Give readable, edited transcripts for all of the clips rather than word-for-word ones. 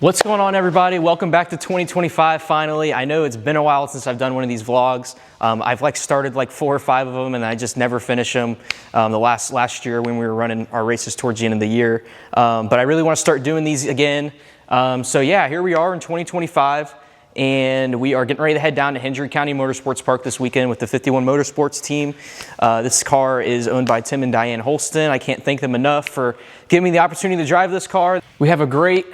What's going on, everybody? Welcome back to 2025 finally. I know it's been a while since I've done one of these vlogs. I've started 4 or 5 of them and I just never finish them. The last year when we were running our races towards the end of the year. But I really want to start doing these again. So yeah, here we are in 2025 and we are getting ready to head down to Hendry County Motorsports Park this weekend with the 51 Motorsports team. This car is owned by Tim and Diane Holston. I can't thank them enough for giving me the opportunity to drive this car. We have a great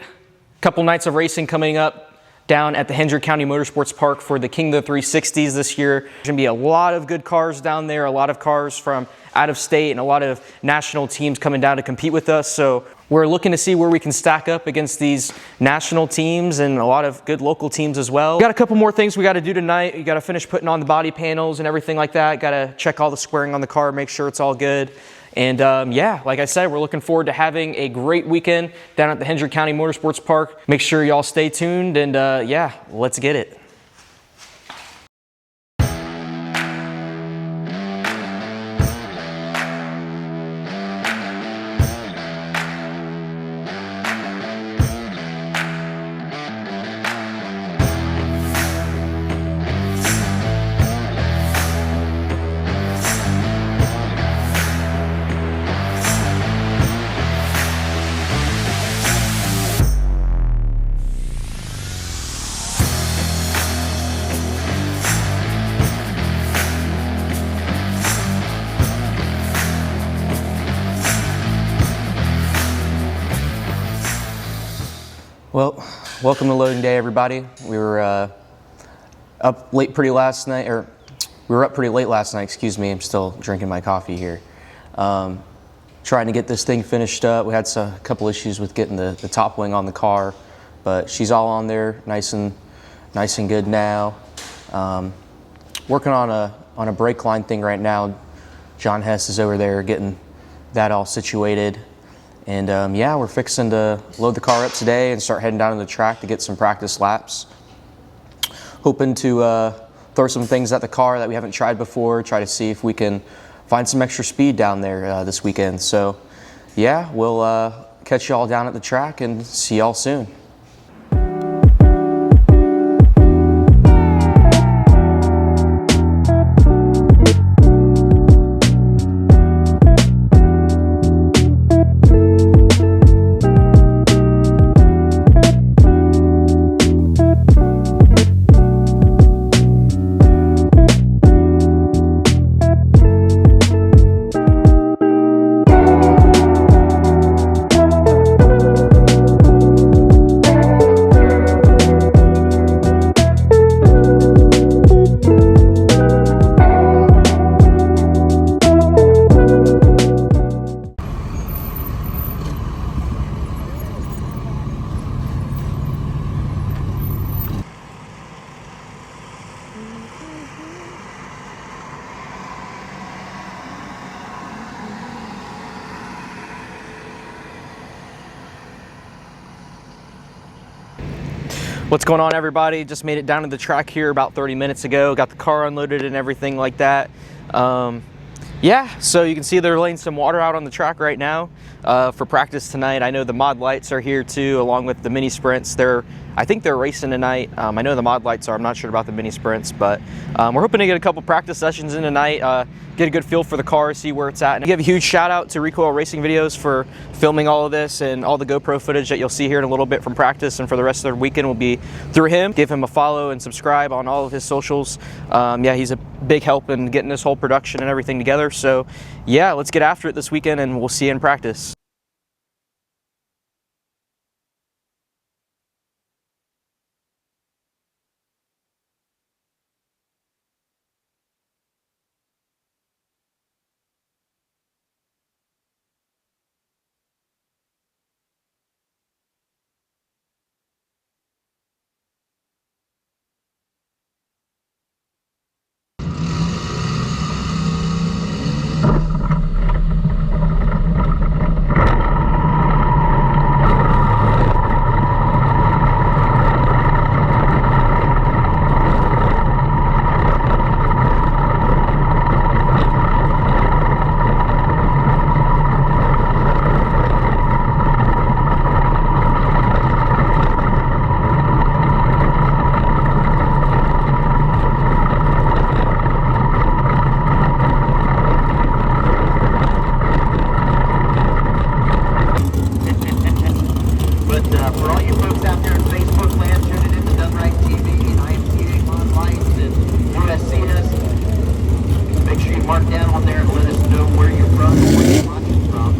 couple nights of racing coming up down at the Hendry County Motorsports Park for the King of the 360's this year. There's gonna be a lot of good cars down there, a lot of cars from out of state and a lot of national teams coming down to compete with us. So we're looking to see where we can stack up against these national teams and a lot of good local teams as well. We got a couple more things we got to do tonight. We got to finish putting on the body panels and everything like that. Got to check all the squaring on the car, make sure it's all good. And yeah, like I said, we're looking forward to having a great weekend down at the Hendry County Motorsports Park. Make sure y'all stay tuned and yeah, let's get it. Well, welcome to loading day, everybody. We were up pretty late last night, excuse me. I'm still drinking my coffee here. Trying to get this thing finished up. We had a couple issues with getting the top wing on the car, but she's all on there, nice and good now. Working on a brake line thing right now. John Hess is over there getting that all situated. And yeah, we're fixing to load the car up today and start heading down to the track to get some practice laps. Hoping to throw some things at the car that we haven't tried before, try to see if we can find some extra speed down there this weekend. So yeah, we'll catch you all down at the track and see y'all soon. What's going on, everybody? Just made it down to the track here about 30 minutes ago. Got the car unloaded and everything like that. Yeah, so you can see they're laying some water out on the track right now for practice tonight. I know the mod lights are here too, along with the mini sprints. I think they're racing tonight. I know the mod lights are. I'm not sure about the mini sprints, but we're hoping to get a couple practice sessions in tonight, get a good feel for the car, see where it's at. And give a huge shout out to Recoil Racing Videos for filming all of this, and all the GoPro footage that you'll see here in a little bit from practice and for the rest of the weekend will be through him. Give him a follow and subscribe on all of his socials. Yeah, he's a big help in getting this whole production and everything together. So yeah, let's get after it this weekend and we'll see you in practice. For all you folks out there in Facebook land, tuning in to Done Right TV, IMTA Mod Lights, and USCS, make sure you mark down on there and let us know where you're from and where you're watching from.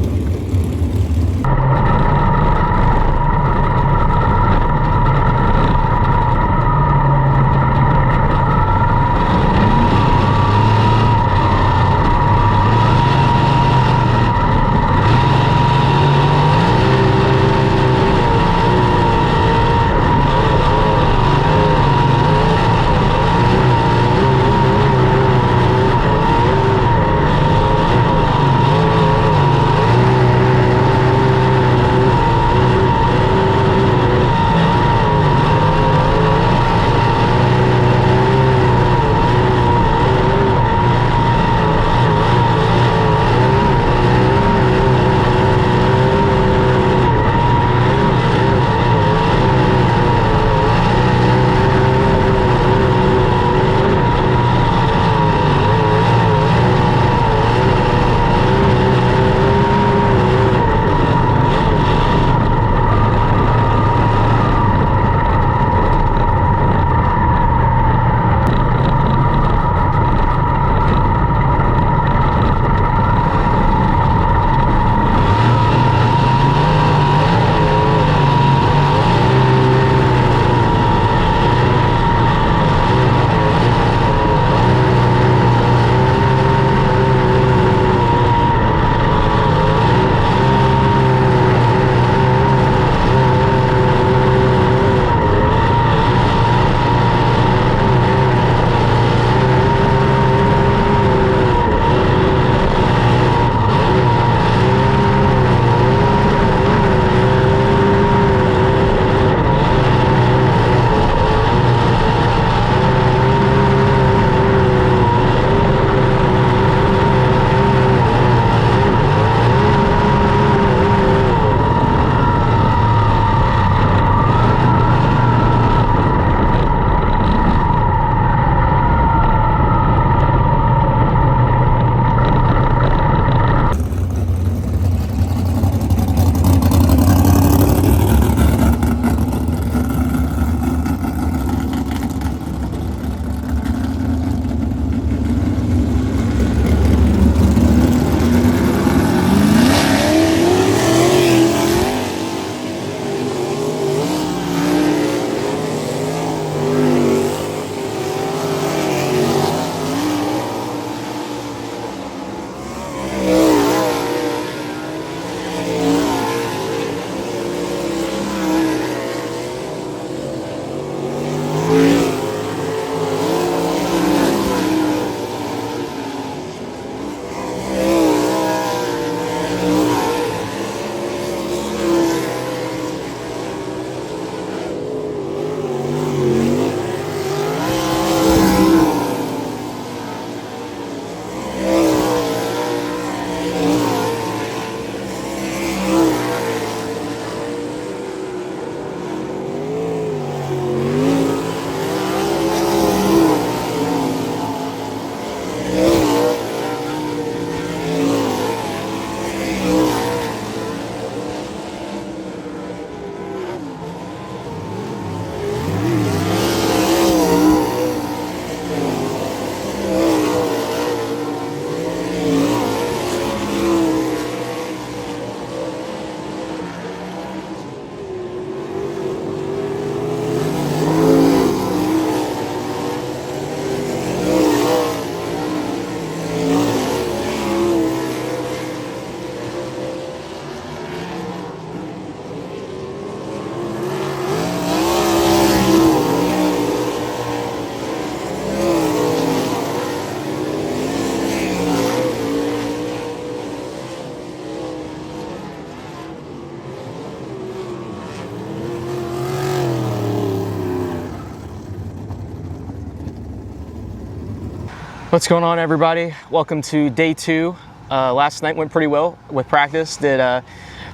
What's going on, everybody? Welcome to day two. Last night went pretty well with practice. Tried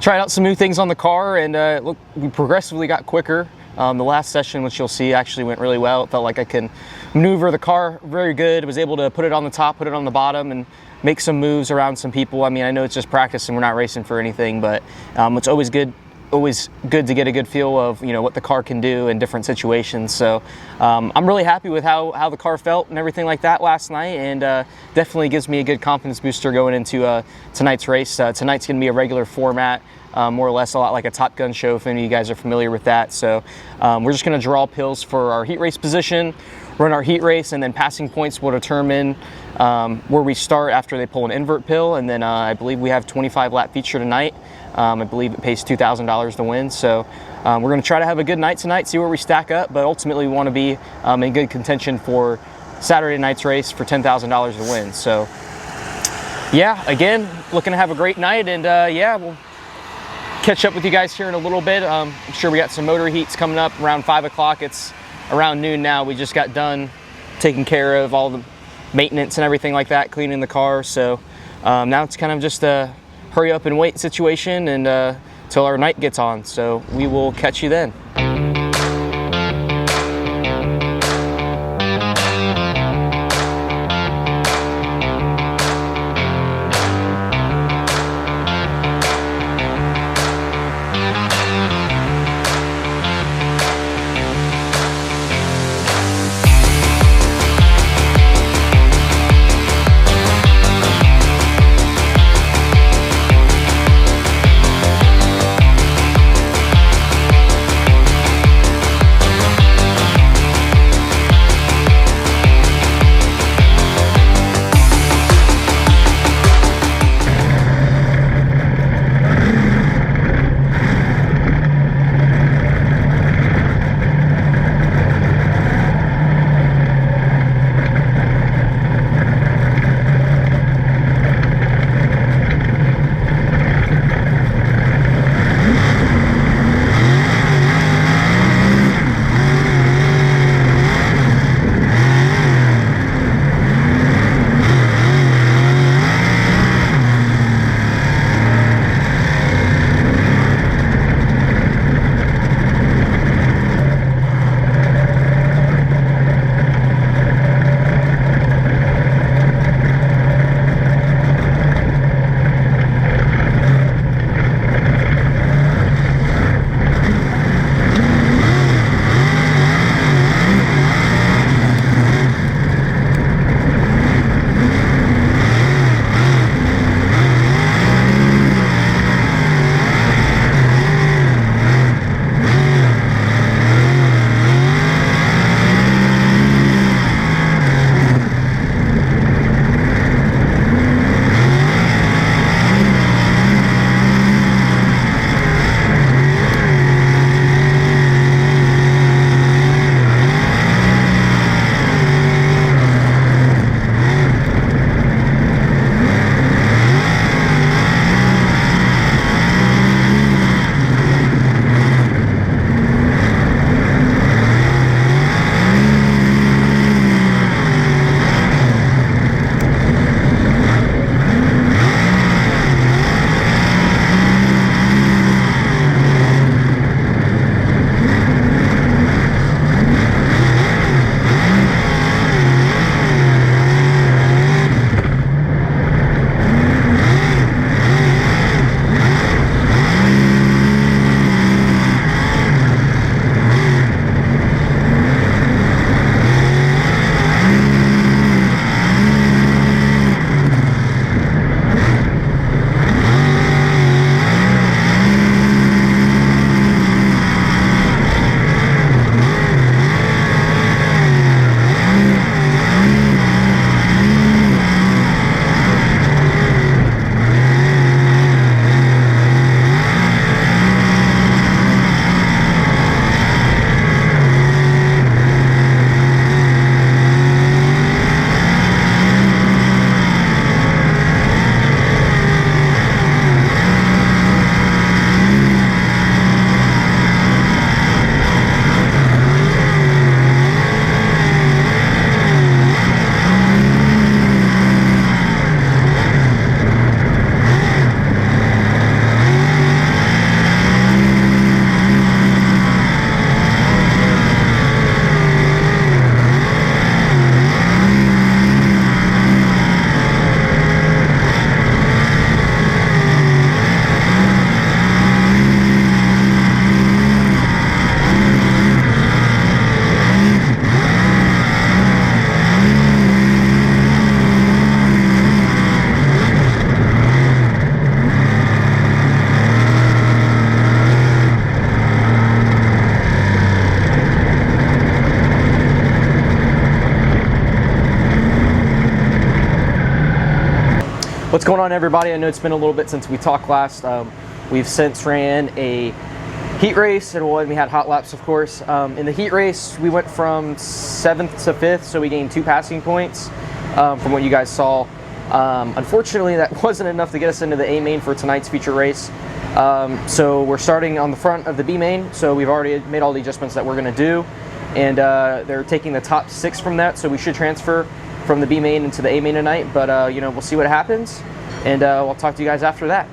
out some new things on the car, and look, we progressively got quicker. The last session, which you'll see, actually went really well. It felt like I can maneuver the car very good. I was able to put it on the top, put it on the bottom, and make some moves around some people. I mean, I know it's just practice and we're not racing for anything, but it's always good always good to get a good feel of, you know, what the car can do in different situations. So I'm really happy with how the car felt and everything like that last night, and definitely gives me a good confidence booster going into tonight's race. Tonight's going to be a regular format, more or less a lot like a Top Gun show if any of you guys are familiar with that. So we're just going to draw pills for our heat race position, run our heat race, and then passing points will determine where we start after they pull an invert pill. And then I believe we have 25 lap feature tonight. I believe it pays $2,000 to win. So we're going to try to have a good night tonight, see where we stack up, but ultimately we want to be in good contention for Saturday night's race for $10,000 to win. So yeah, again, looking to have a great night, and yeah, we'll catch up with you guys here in a little bit. I'm sure we got some motor heats coming up around 5 o'clock. It's around noon now. We just got done taking care of all the maintenance and everything like that, cleaning the car. So now it's kind of just a hurry up and wait situation and till our night gets on. So we will catch you then. What's going on, everybody? I know it's been a little bit since we talked last. We've since ran a heat race, and we had hot laps, of course. In the heat race, we went from 7th to 5th, so we gained 2 passing points from what you guys saw. Unfortunately, that wasn't enough to get us into the A main for tonight's feature race. So we're starting on the front of the B main, so we've already made all the adjustments that we're going to do, and they're taking the top 6 from that, so we should transfer from the B main into the A main tonight, but you know, we'll see what happens, and we'll talk to you guys after that.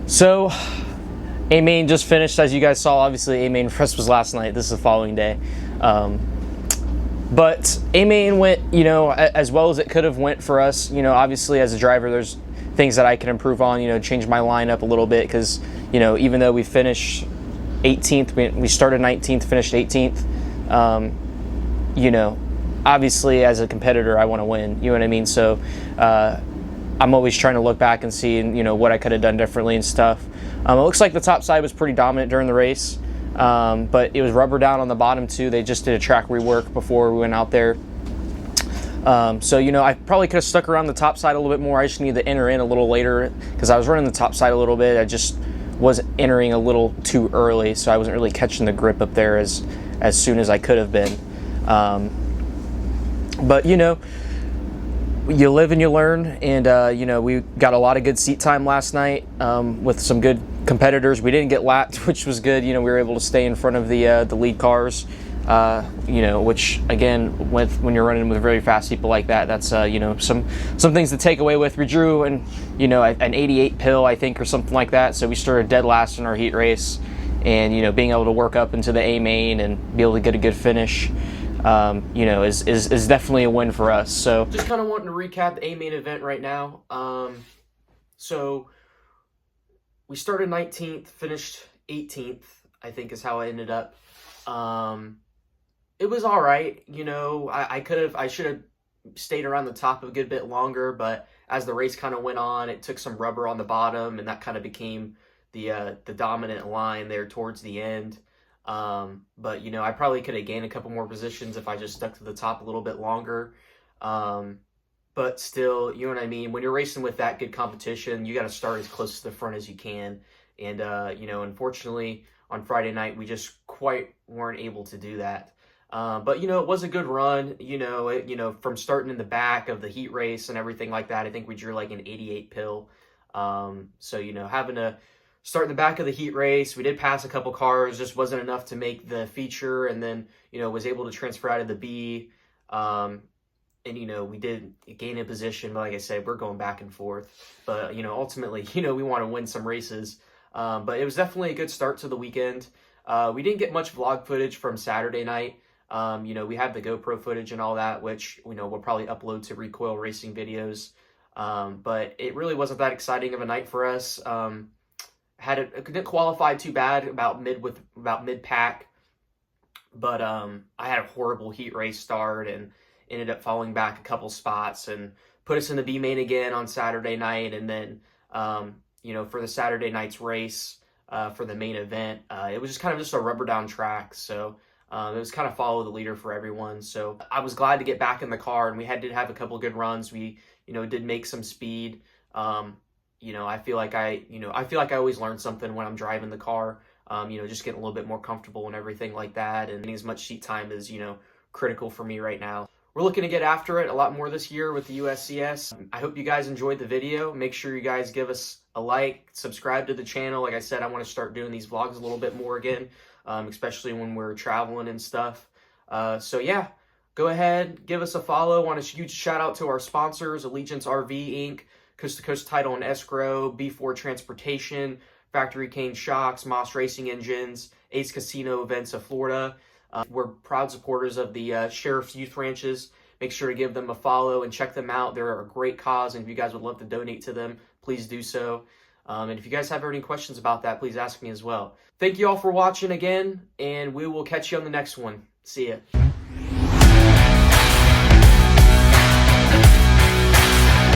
So, A-Main just finished, as you guys saw. Obviously, A-Main press was last night. This is the following day. But A-Main went, as well as it could have went for us. Obviously, as a driver, there's things that I can improve on, change my lineup a little bit because, even though we finished 18th, we started 19th, finished 18th, obviously as a competitor, I want to win, you know what I mean? So I'm always trying to look back and see, what I could have done differently and stuff. It looks like the top side was pretty dominant during the race, but it was rubber down on the bottom too. They just did a track rework before we went out there. So, I probably could have stuck around the top side a little bit more. I just needed to enter in a little later because I was running the top side a little bit. I just was entering a little too early, so I wasn't really catching the grip up there as soon as I could have been. But, you live and you learn, and, we got a lot of good seat time last night with some good competitors. We didn't get lapped, which was good. We were able to stay in front of the lead cars. Which again, when you're running with very fast people like that, that's some things to take away with. We drew an 88 pill, I think, or something like that. So we started dead last in our heat race, and being able to work up into the A main and be able to get a good finish, is definitely a win for us. So just kind of wanting to recap the A main event right now. So we started 19th, finished 18th, I think is how I ended up. It was all right. I should have stayed around the top a good bit longer, but as the race kind of went on, it took some rubber on the bottom, and that kind of became the dominant line there towards the end. But I probably could have gained a couple more positions if I just stuck to the top a little bit longer. But still, you know what I mean? When you're racing with that good competition, you got to start as close to the front as you can. And, unfortunately, on Friday night, we just quite weren't able to do that. But, it was a good run, from starting in the back of the heat race and everything like that. I think we drew like an 88 pill. So, having to start in the back of the heat race, we did pass a couple cars, just wasn't enough to make the feature. And then, was able to transfer out of the B. And, we did gain a position, but like I said, we're going back and forth. But, ultimately, we want to win some races. But it was definitely a good start to the weekend. We didn't get much vlog footage from Saturday night. We have the GoPro footage and all that, which, we'll probably upload to Recoil Racing videos. But it really wasn't that exciting of a night for us. Didn't qualify too bad, about mid pack. But I had a horrible heat race start and ended up falling back a couple spots and put us in the B main again on Saturday night. And then, for the Saturday night's race, for the main event, it was just kind of just a rubber down track. So it was kind of follow the leader for everyone. So I was glad to get back in the car, and we did have a couple good runs. We, did make some speed. I feel like I always learn something when I'm driving the car. Just getting a little bit more comfortable and everything like that. And as much seat time is, critical for me right now. We're looking to get after it a lot more this year with the USCS. I hope you guys enjoyed the video. Make sure you guys give us a like, subscribe to the channel. Like I said, I want to start doing these vlogs a little bit more again, especially when we're traveling and stuff. So yeah, go ahead, give us a follow. Want a huge shout out to our sponsors, Allegiance RV Inc., Coast to Coast Title and Escrow, B4 Transportation, Factory Cane Shocks, Moss Racing Engines, Ace Casino Events of Florida. We're proud supporters of the Sheriff's Youth Ranches. Make sure to give them a follow and check them out. They're a great cause, and if you guys would love to donate to them, please do so. And if you guys have any questions about that, please ask me as well. Thank you all for watching again, and we will catch you on the next one. See ya.